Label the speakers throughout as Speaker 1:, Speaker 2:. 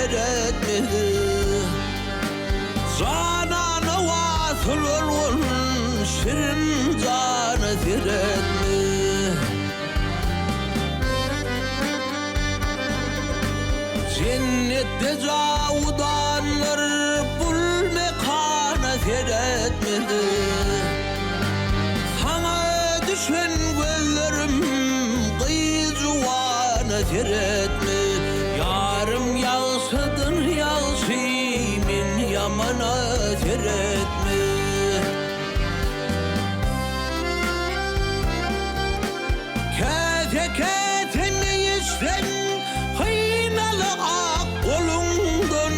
Speaker 1: seyretmedi. Cananı vasıl olun şirin canı seyretmedi. Cennette cavudanlar bul mekana seyretmedi. Sana düşen gözlerim kıyıcuvana seyretmedi. Yarım yağsıdın yağsıyım yamana seyretmedi. Kete kete ne içsen hıynalı ak kolundan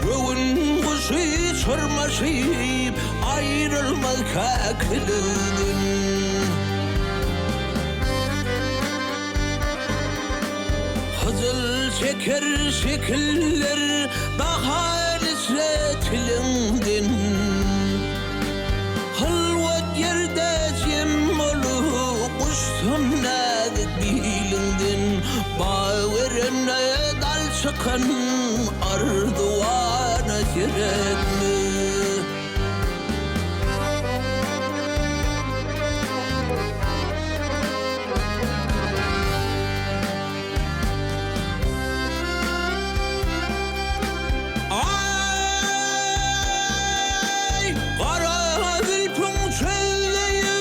Speaker 1: bugün kuşu çırmaşıp ayrılmaz kakılın. Hızıl şeker şekiller daha nusretilinden. Halvat yerde cem olup kuştum nazik dilinden. Bağırına dal çıkan arduvana seyretme. Ay kara zülfün çölleyi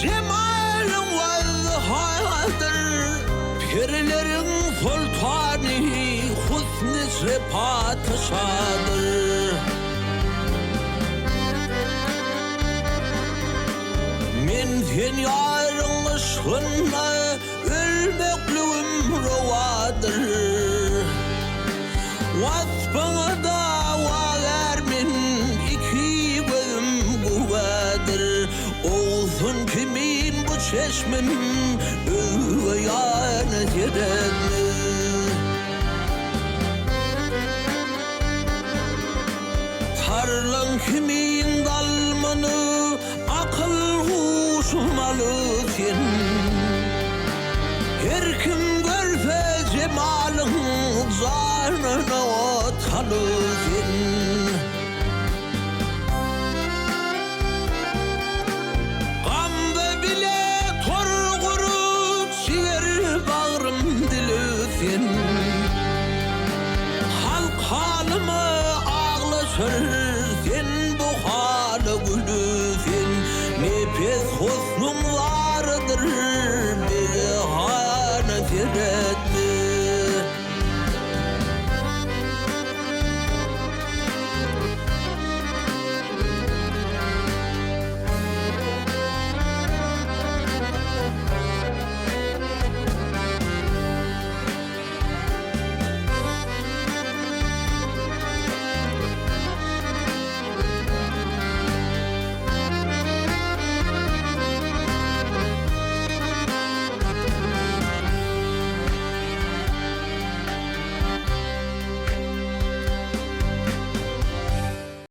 Speaker 1: cemalin vazhadır. Perilerin sultanı husn-i sıfatı şadır. Men sen yarın ışığına ölmekliğim rıvadır. Vasfına da vermin iki gözüm kuvvedir. Olsun kimin bu çeşmin övgüyanı seyretme. Tarlan kimin dalmanı akıl huşmalı sen. Her kim görse cemalın zarnına tanısın. Gamda bile tor kurup şiir bağrım dilüsin. Halk halımı ağlaşır